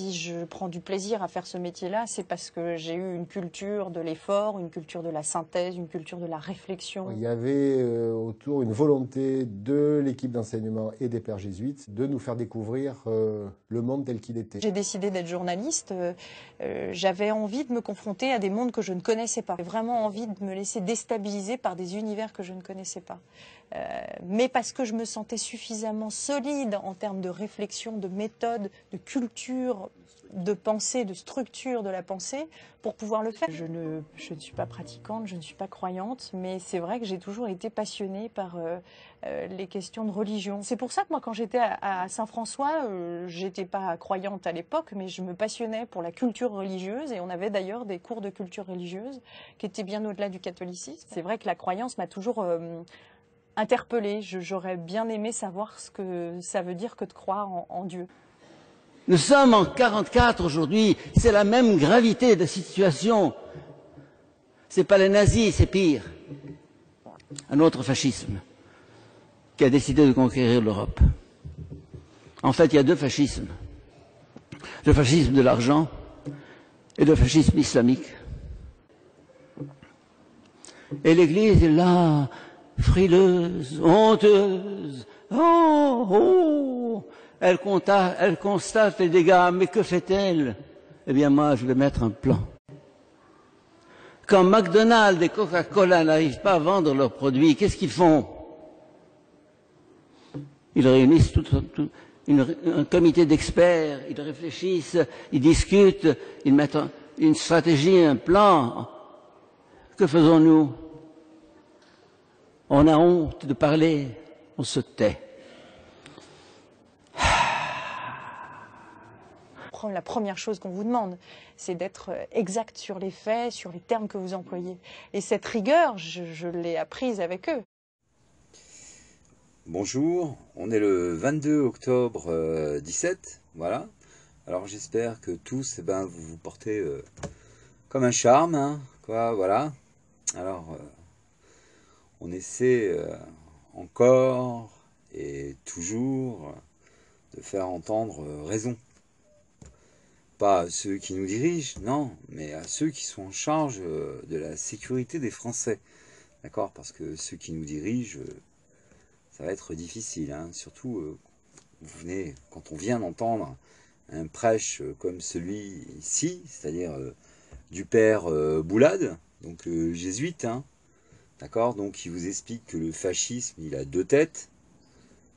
Si je prends du plaisir à faire ce métier-là, c'est parce que j'ai eu une culture de l'effort, une culture de la synthèse, une culture de la réflexion. Il y avait autour une volonté de l'équipe d'enseignement et des pères jésuites de nous faire découvrir le monde tel qu'il était. J'ai décidé d'être journaliste. J'avais envie de me confronter à des mondes que je ne connaissais pas. J'ai vraiment envie de me laisser déstabiliser par des univers que je ne connaissais pas. Mais parce que je me sentais suffisamment solide en termes de réflexion, de méthode, de culture, de pensée, de structure de la pensée, pour pouvoir le faire. Je ne suis pas pratiquante, je ne suis pas croyante, mais c'est vrai que j'ai toujours été passionnée par les questions de religion. C'est pour ça que moi, quand j'étais à Saint-François, j'étais pas croyante à l'époque, mais je me passionnais pour la culture religieuse, et on avait d'ailleurs des cours de culture religieuse qui étaient bien au-delà du catholicisme. C'est vrai que la croyance m'a toujours interpellée. J'aurais bien aimé savoir ce que ça veut dire que de croire en Dieu. Nous sommes en 1944 aujourd'hui, c'est la même gravité de situation. C'est pas les nazis, c'est pire. Un autre fascisme qui a décidé de conquérir l'Europe. En fait, il y a deux fascismes. Le fascisme de l'argent et le fascisme islamique. Et l'Église est là, frileuse, honteuse. Oh, oh. Elle constate les dégâts, mais que fait-elle? Eh bien moi, je vais mettre un plan. Quand McDonald's et Coca-Cola n'arrivent pas à vendre leurs produits, qu'est-ce qu'ils font? Ils réunissent un comité d'experts, ils réfléchissent, ils discutent, ils mettent une stratégie, un plan. Que faisons-nous? On a honte de parler, on se tait. La première chose qu'on vous demande, c'est d'être exact sur les faits, sur les termes que vous employez. Et cette rigueur, je l'ai apprise avec eux. Bonjour, on est le 22 octobre 17, voilà. Alors j'espère que tous, vous vous portez comme un charme, hein, quoi, voilà. Alors, on essaie encore et toujours de faire entendre raison. Pas à ceux qui nous dirigent, non, mais à ceux qui sont en charge de la sécurité des Français. D'accord? Parce que ceux qui nous dirigent, ça va être difficile. Hein. Surtout, quand on vient d'entendre un prêche comme celui-ci, c'est-à-dire du père Boulade, donc jésuite, hein, d'accord? Donc il vous explique que le fascisme, il a deux têtes.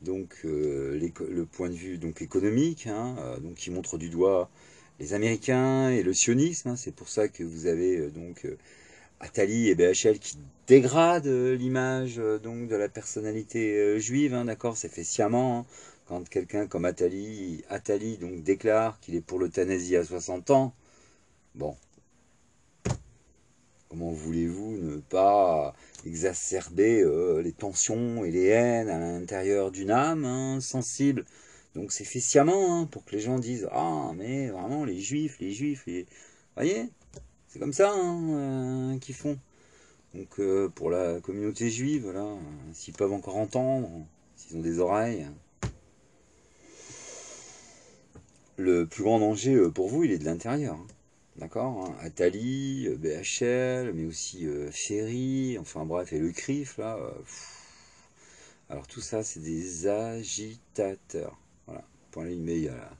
Donc le point de vue donc, économique, hein, donc il montre du doigt les Américains et le sionisme, hein, c'est pour ça que vous avez donc Attali et BHL qui dégradent l'image donc de la personnalité juive, hein, d'accord, c'est fait sciemment, hein, quand quelqu'un comme Attali donc déclare qu'il est pour l'euthanasie à 60 ans, bon, comment voulez-vous ne pas exacerber les tensions et les haines à l'intérieur d'une âme hein, sensible? Donc c'est fait sciemment hein, pour que les gens disent « Ah, mais vraiment, les juifs, Vous voyez, c'est comme ça hein, qu'ils font. Donc pour la communauté juive, là, s'ils peuvent encore entendre, s'ils ont des oreilles, le plus grand danger pour vous, il est de l'intérieur. Hein. D'accord hein. Attali, BHL, mais aussi Ferry, enfin bref, et le CRIF, là. Alors tout ça, c'est des agitateurs. Voilà. Mais il y a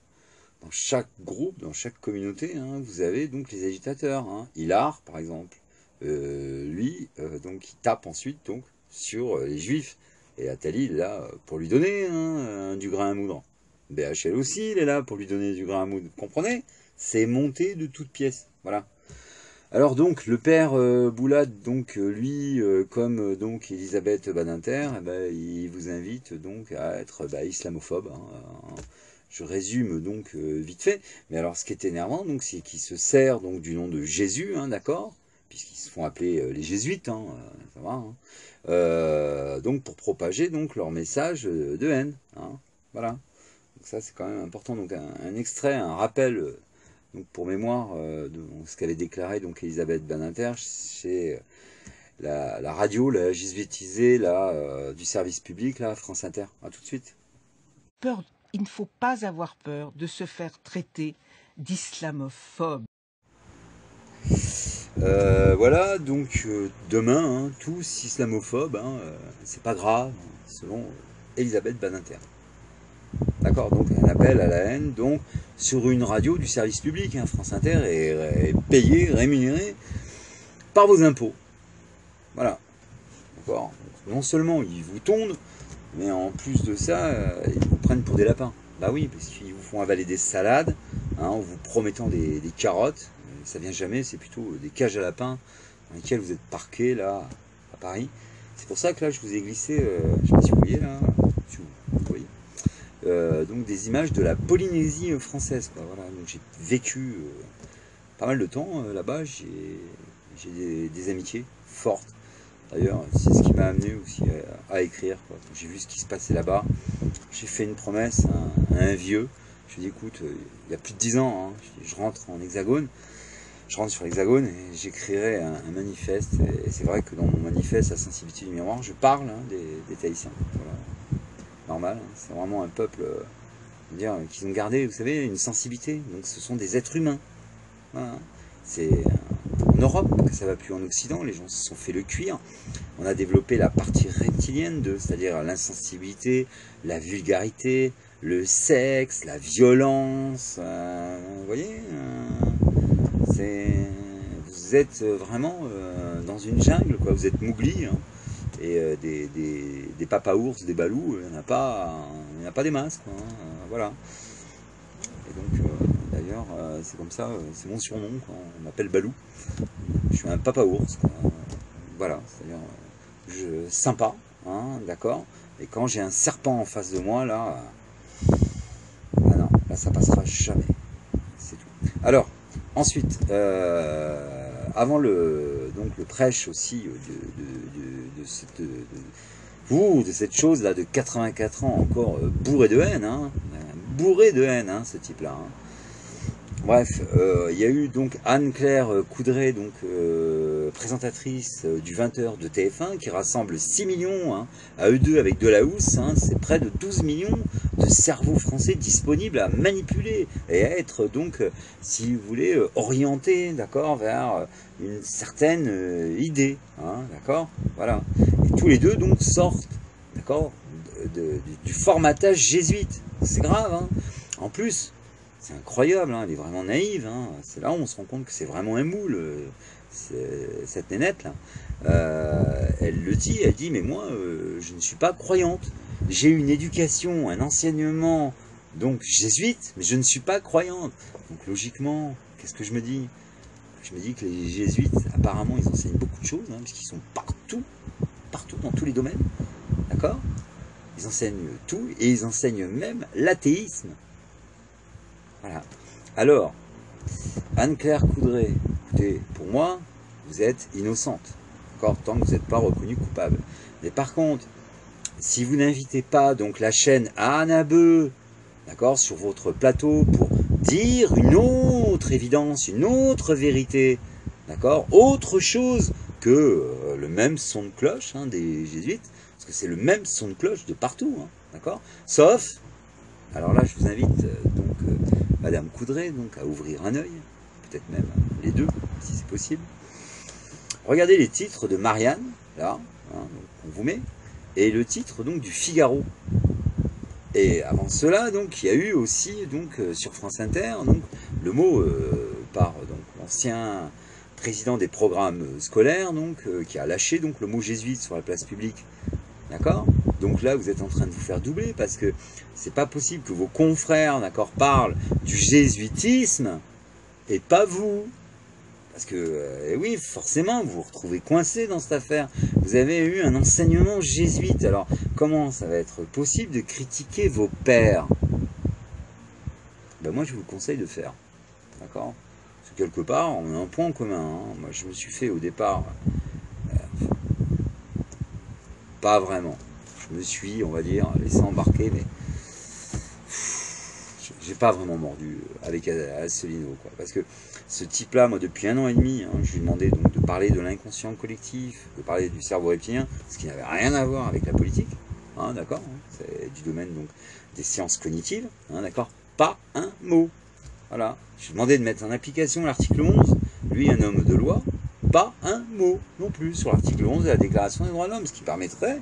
dans chaque groupe, dans chaque communauté, hein, vous avez donc les agitateurs. Hein. Hilar, par exemple, lui, donc il tape ensuite donc sur les juifs. Et Attali, il est là pour lui donner hein, du grain à moudre. BHL aussi, il est là pour lui donner du grain à moudre. Vous comprenez? C'est monté de toutes pièces. Voilà. Alors donc, le père Boulade, donc lui, comme donc Elisabeth Badinter, il vous invite donc à être islamophobe. Hein. Je résume donc vite fait. Mais alors, ce qui est énervant, donc, c'est qu'il se sert donc du nom de Jésus, hein, d'accord, puisqu'ils se font appeler les jésuites, hein, ça va. Hein. Donc pour propager donc leur message de haine. Hein, voilà. Donc ça, c'est quand même important. Donc un extrait, un rappel. Donc pour mémoire de ce qu'avait déclaré donc Elisabeth Badinter chez la radio, la jésuitisée du service public, là, France Inter. À tout de suite. Il ne faut pas avoir peur de se faire traiter d'islamophobes. Voilà, donc demain, tous islamophobes, c'est pas grave, selon Elisabeth Badinter. D'accord, donc un appel à la haine, donc sur une radio du service public, France Inter est payée, rémunérée par vos impôts. Voilà, d'accord. Non seulement ils vous tondent, mais en plus de ça, ils vous prennent pour des lapins. Bah oui, parce qu'ils vous font avaler des salades, en vous promettant des carottes. Ça vient jamais, c'est plutôt des cages à lapins dans lesquelles vous êtes parqués là à Paris. C'est pour ça que là je vous ai glissé, je ne sais pas si vous voyez là, si vous voyez, donc des images de la Polynésie française, quoi. Voilà, donc j'ai vécu pas mal de temps là-bas, j'ai des amitiés fortes. D'ailleurs, c'est ce qui m'a amené aussi à écrire. J'ai vu ce qui se passait là-bas. J'ai fait une promesse à un vieux. Je lui ai dit, écoute, il y a plus de 10 ans, je rentre en Hexagone. Je rentre sur l'Hexagone et j'écrirai un manifeste. Et c'est vrai que dans mon manifeste, la sensibilité du miroir, je parle des Tahitiens. Voilà. Normal, c'est vraiment un peuple qu'ils ont gardé, vous savez, une sensibilité. Donc ce sont des êtres humains. Voilà. C'est en Europe que ça va plus, en Occident, les gens se sont fait le cuir. On a développé la partie reptilienne d'eux, c'est-à-dire l'insensibilité, la vulgarité, le sexe, la violence. Vous voyez, vous êtes vraiment dans une jungle, quoi. Vous êtes Mowgli, et des papas-ours, des balous, il n'y en a pas des masses, quoi, voilà. Et donc, d'ailleurs, c'est comme ça, c'est mon surnom, quoi. On m'appelle Balou. Je suis un papa-ours, quoi. Voilà, c'est-à-dire, sympa, d'accord. Et quand j'ai un serpent en face de moi, là, non, là ça passera jamais. C'est tout. Alors, ensuite, avant le prêche aussi de cette chose-là de 84 ans encore bourré de haine, ce type-là. Bref, il y a eu donc Anne-Claire Coudray, donc présentatrice du 20h de TF1, qui rassemble 6 millions à eux deux avec de la housse. C'est près de 12 millions de cerveaux français disponibles à manipuler et à être donc, si vous voulez, orientés, d'accord, vers une certaine idée, d'accord, voilà. Et tous les deux donc sortent, d'accord, du formatage jésuite. C'est grave, En plus, c'est incroyable, elle est vraiment naïve. C'est là où on se rend compte que c'est vraiment un moule, cette nénette là. Elle le dit, elle dit, mais moi, je ne suis pas croyante. J'ai eu une éducation, un enseignement, donc jésuite, mais je ne suis pas croyante. Donc logiquement, qu'est-ce que je me dis? Je me dis que les jésuites, apparemment, ils enseignent beaucoup de choses, puisqu'ils sont partout, dans tous les domaines, d'accord? Ils enseignent tout, et ils enseignent même l'athéisme. Voilà. Alors, Anne-Claire Coudray, écoutez, pour moi, vous êtes innocente, d'accord, tant que vous n'êtes pas reconnu coupable. Mais par contre, si vous n'invitez pas donc la chaîne Anna Beu, d'accord, sur votre plateau pour dire une autre évidence, une autre vérité, d'accord, autre chose que le même son de cloche des jésuites, parce que c'est le même son de cloche de partout, d'accord, sauf, alors là je vous invite donc Madame Coudray donc à ouvrir un œil, peut-être même les deux si c'est possible. Regardez les titres de Marianne, là, donc on vous met, et le titre donc du Figaro. Et avant cela, donc, il y a eu aussi donc sur France Inter donc le mot par donc l'ancien président des programmes scolaires donc qui a lâché donc le mot jésuite sur la place publique. D'accord? Donc là, vous êtes en train de vous faire doubler parce que c'est pas possible que vos confrères, d'accord, parlent du jésuitisme et pas vous. Parce que, oui, forcément, vous vous retrouvez coincé dans cette affaire. Vous avez eu un enseignement jésuite. Alors, comment ça va être possible de critiquer vos pères? Ben, moi, je vous le conseille de faire. D'accord? Parce que quelque part, on a un point en commun. Moi, je me suis fait au départ... pas vraiment. Je me suis, on va dire, laissé embarquer, mais... j'ai pas vraiment mordu avec Asselineau, quoi. Parce que ce type-là, moi, depuis 1 an et demi, je lui demandais donc de parler de l'inconscient collectif, de parler du cerveau reptilien, ce qui n'avait rien à voir avec la politique, d'accord, c'est du domaine donc des sciences cognitives, d'accord, pas un mot. Voilà. Je lui ai demandé de mettre en application l'article 11. Lui, un homme de loi, pas un mot non plus sur l'article 11 de la Déclaration des droits de l'homme, ce qui permettrait,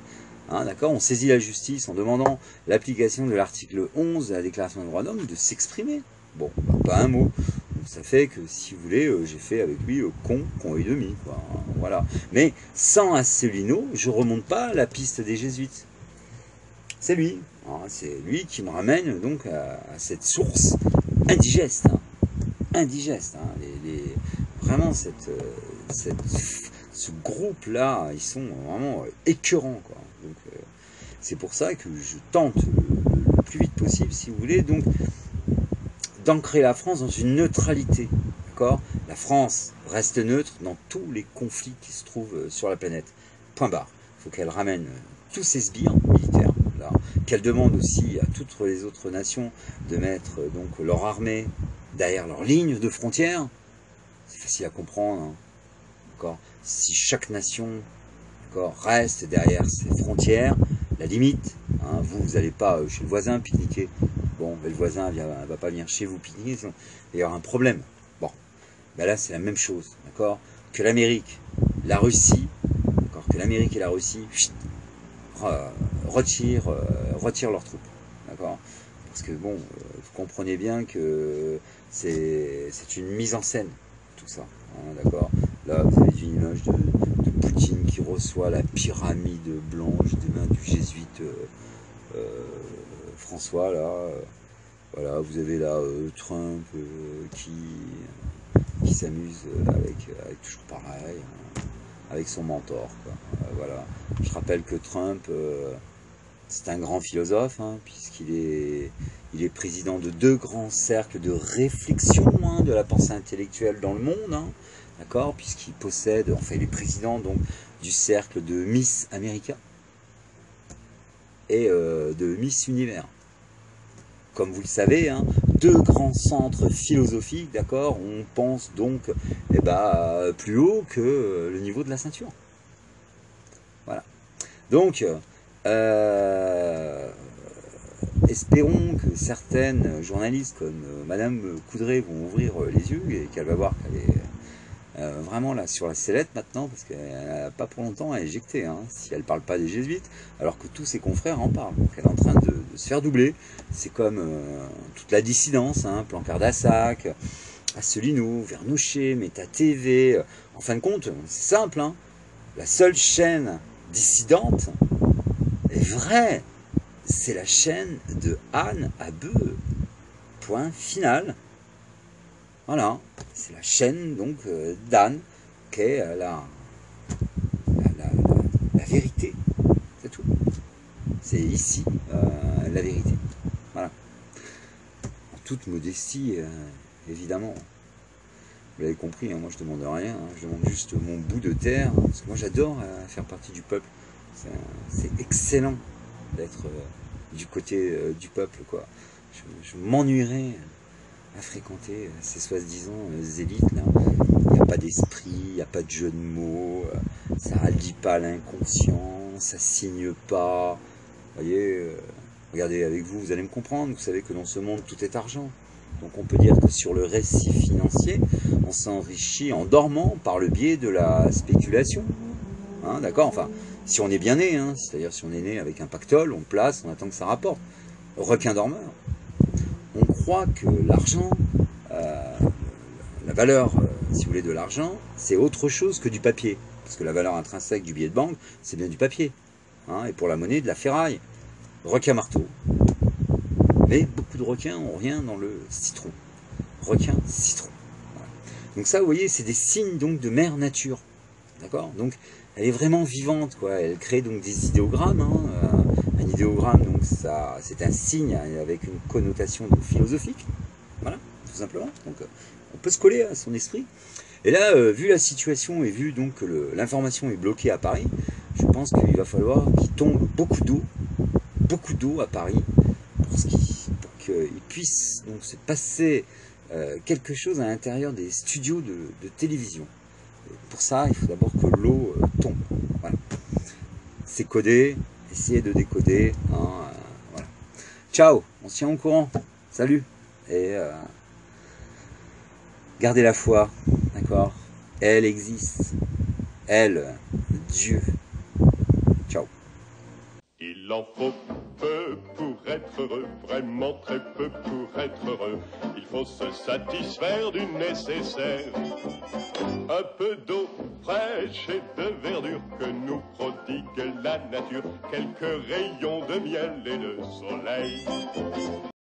hein, d'accord, on saisit la justice en demandant l'application de l'article 11 de la Déclaration des droits de l'homme de s'exprimer. Bon, bah, pas un mot. Donc, ça fait que, si vous voulez, j'ai fait avec lui con et demi, quoi. Hein, voilà. Mais sans Asselineau, je remonte pas la piste des jésuites. C'est lui. Hein, c'est lui qui me ramène donc à cette source indigeste. Hein, indigeste. Hein, vraiment, ce groupe-là, ils sont vraiment écœurants, quoi. Donc, c'est pour ça que je tente le plus vite possible, si vous voulez, donc d'ancrer la France dans une neutralité. D'accord ? La France reste neutre dans tous les conflits qui se trouvent sur la planète. Point barre. Il faut qu'elle ramène tous ses sbires militaires, là, qu'elle demande aussi à toutes les autres nations de mettre donc leur armée derrière leur ligne de frontières. C'est facile à comprendre. Hein. D'accord ? Si chaque nation, d'accord, reste derrière ses frontières, la limite, hein, vous n'allez pas chez le voisin pique-niquer. Bon, mais le voisin ne va pas venir chez vous pique-niquer, sinon il y aura un problème. Bon, ben là c'est la même chose, d'accord, que l'Amérique, la Russie, d'accord, que l'Amérique et la Russie retirent leurs troupes, d'accord. Parce que bon, vous comprenez bien que c'est une mise en scène, tout ça, hein, d'accord. Là, vous avez une image de Poutine qui reçoit la pyramide blanche des mains du jésuite François, là. Voilà, vous avez là Trump qui s'amuse avec toujours pareil, hein, avec son mentor, quoi. Voilà. Je rappelle que Trump, c'est un grand philosophe, hein, puisqu'il est président de 2 grands cercles de réflexion, hein, de la pensée intellectuelle dans le monde, hein, d'accord, puisqu'il possède, enfin il est président donc du cercle de Miss America et de Miss Univers. Comme vous le savez, hein, 2 grands centres philosophiques, d'accord, on pense donc plus haut que le niveau de la ceinture. Voilà. Donc, espérons que certaines journalistes comme Madame Coudray vont ouvrir les yeux et qu'elle va voir qu'elle est vraiment là sur la sellette maintenant, parce qu'elle n'a pas pour longtemps à éjecter, hein, si elle ne parle pas des jésuites, alors que tous ses confrères en parlent. Donc elle est en train de se faire doubler. C'est comme toute la dissidence, hein, Plancard d'Assac, Asselineau, Vernouché, Meta TV. En fin de compte, c'est simple, hein, la seule chaîne dissidente est vraie, c'est la chaîne de Anne Abeu. Point final. Voilà, c'est la chaîne donc d'Anne qui est la vérité, c'est tout. C'est ici la vérité. Voilà. En toute modestie, évidemment. Vous l'avez compris, hein, moi je demande rien, hein, je demande juste mon bout de terre, hein, parce que moi j'adore faire partie du peuple. C'est excellent d'être du côté du peuple, quoi. Je m'ennuierais à fréquenter ces soi-disant élites là. Il n'y a pas d'esprit, il n'y a pas de jeu de mots, ça ne lit pas l'inconscient, ça signe pas. Vous voyez, regardez avec vous, vous allez me comprendre, vous savez que dans ce monde tout est argent. Donc on peut dire que sur le récit financier, on s'enrichit en dormant par le biais de la spéculation. Hein, d'accord, enfin, si on est bien né, hein, c'est-à-dire si on est né avec un pactole, on place, on attend que ça rapporte. Requin dormeur. On croit que l'argent, la valeur, si vous voulez, de l'argent, c'est autre chose que du papier. Parce que la valeur intrinsèque du billet de banque, c'est bien du papier. Hein, et pour la monnaie, de la ferraille. Requin marteau. Mais beaucoup de requins n'ont rien dans le citron. Requin, citron. Voilà. Donc ça, vous voyez, c'est des signes donc de mère nature. D'accord ? Donc, elle est vraiment vivante, quoi. Elle crée donc des idéogrammes, hein. Un idéogramme, donc ça, c'est un signe avec une connotation donc philosophique, voilà, tout simplement. Donc, on peut se coller à son esprit. Et là, vu la situation et vu donc que l'information est bloquée à Paris, je pense qu'il va falloir qu'il tombe beaucoup d'eau à Paris, pour qu'il puisse donc se passer quelque chose à l'intérieur des studios de télévision. Et pour ça, il faut d'abord que l'eau tombe. Voilà. C'est codé. Essayez de décoder. Hein, voilà. Ciao, on se tient au courant. Salut. Et Gardez la foi, d'accord? Elle existe. Elle, Dieu. Ciao. Il en faut peu pour être heureux, vraiment très peu pour être heureux. Il faut se satisfaire du nécessaire. Un peu d'eau fraîche et de verdure que nous prodigue la nature. Quelques rayons de miel et de soleil.